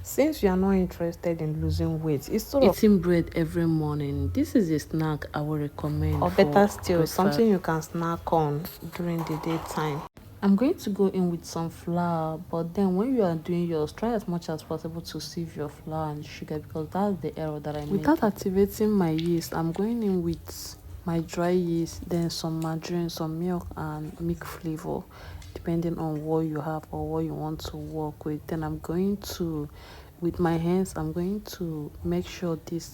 Since you are not interested in losing weight, instead of eating bread every morning, this is a snack I would recommend. or for better still, breakfast. something you can snack on during the daytime. I'm going to go in with some flour, but then when you are doing yours, try as much as possible to sieve your flour and sugar, because that's the error that I made. Without activating my yeast, I'm going in with my dry yeast, then some margarine, some milk, and milk flavor, depending on what you have or what you want to work with. Then I'm going to, with my hands, I'm going to make sure these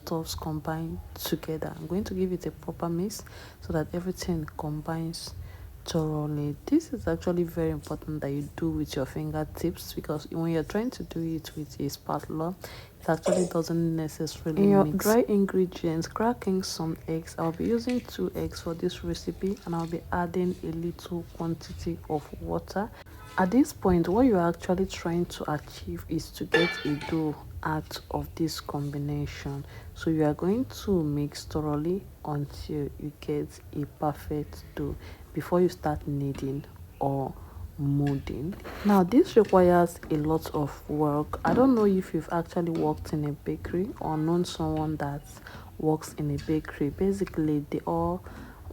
stuffs combine together. I'm going to give it a proper mix so that everything combines thoroughly. This is actually very important that you do with your fingertips, because when you're trying to do it with a spatula, it actually doesn't necessarily In your mix. Dry ingredients, cracking some eggs. I'll be using 2 eggs for this recipe, and I'll be adding a little quantity of water. At this point, what you're actually trying to achieve is to get a dough out of this combination. So you are going to mix thoroughly until you get a perfect dough before you start kneading or molding. Now this requires a lot of work. I don't know if you've actually worked in a bakery or known someone that works in a bakery. Basically, they all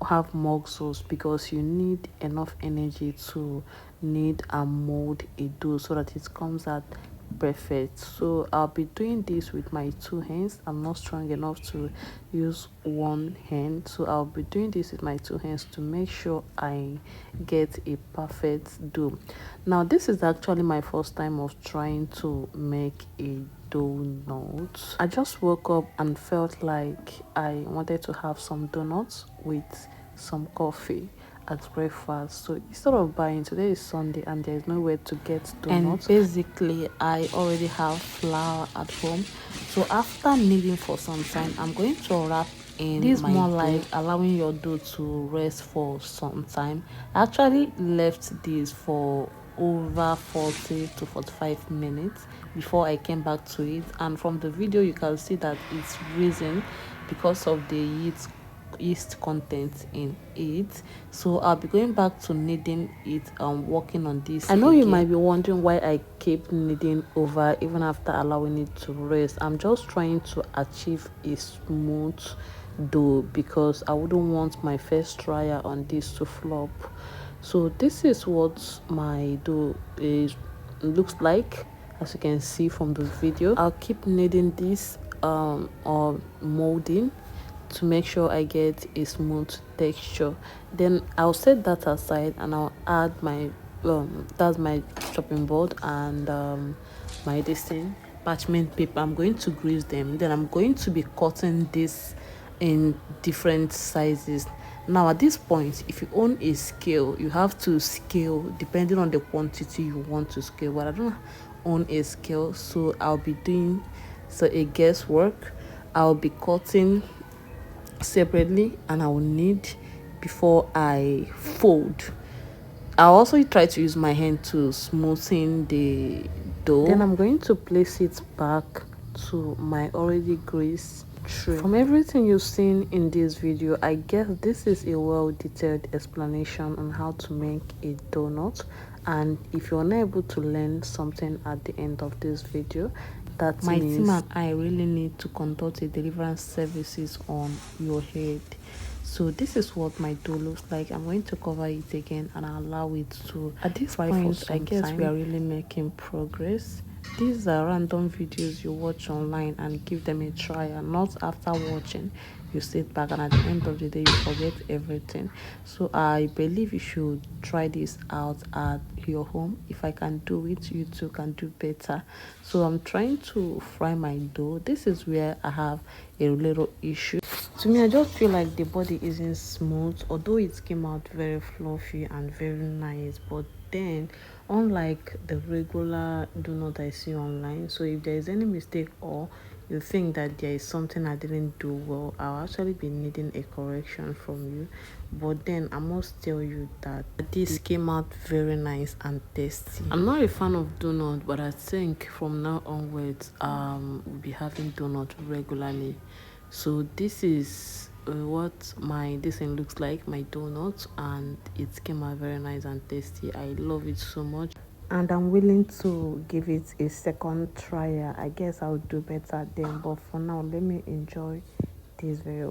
have muscles, because you need enough energy to knead and mold a dough so that it comes out perfect. So I'll be doing this with my 2 hands. I'm not strong enough to use one hand, so I'll be doing this with my 2 hands to make sure I get a perfect dough. Now this is actually my first time of trying to make a donut. I just woke up and felt like I wanted to have some donuts with some coffee at breakfast. So instead of buying, today is Sunday and there is nowhere to get donuts, and basically I already have flour at home. So after kneading for some time, I'm going to wrap in this my more dough, like allowing your dough to rest for some time. I actually left this for over 40 to 45 minutes before I came back to it, and from the video you can see that it's risen because of the yeast content in it. So I'll be going back to kneading it and working on this. I know you might be wondering why I keep kneading over even after allowing it to rest. I'm just trying to achieve a smooth dough, because I wouldn't want my first trial on this to flop. So this is what my dough looks like, as you can see from the video. I'll keep kneading this or molding to make sure I get a smooth texture. Then I'll set that aside and I'll add my that's my chopping board and my parchment paper. I'm going to grease them. Then I'm going to be cutting this in different sizes. Now at this point, if you own a scale, you have to scale depending on the quantity you want to scale, but I don't own a scale, so I'll be doing a guesswork. I'll be cutting separately and I will knead before I fold. I'll also try to use my hand to smoothen the dough. Then I'm going to place it back to my already greased tray. From everything you've seen in this video, I guess this is a well-detailed explanation on how to make a donut. And if you're not able to learn something at the end of this video, that my team and I really need to conduct a deliverance services on your head. So this is what my dough looks like. I'm going to cover it again and allow it to at this point. I guess we are really making progress. These are random videos you watch online and give them a try, and not after watching you sit back and at the end of the day you forget everything. So I believe you should try this out at your home. If I can do it, you too can do better. So I'm trying to fry my dough. This is where I have a little issue. To me, I just feel like the body isn't smooth, although it came out very fluffy and very nice. But then, unlike the regular donut I see online, so if there is any mistake or you think that there is something I didn't do well, I'll actually be needing a correction from you. But then I must tell you that this came out very nice and tasty. I'm not a fan of donut, but I think from now onwards we'll be having donut regularly. So this is what my this thing looks like, my donut, and it came out very nice and tasty. I love it so much. and I'm willing to give it a second try. I guess I'll do better then, but for now let me enjoy this very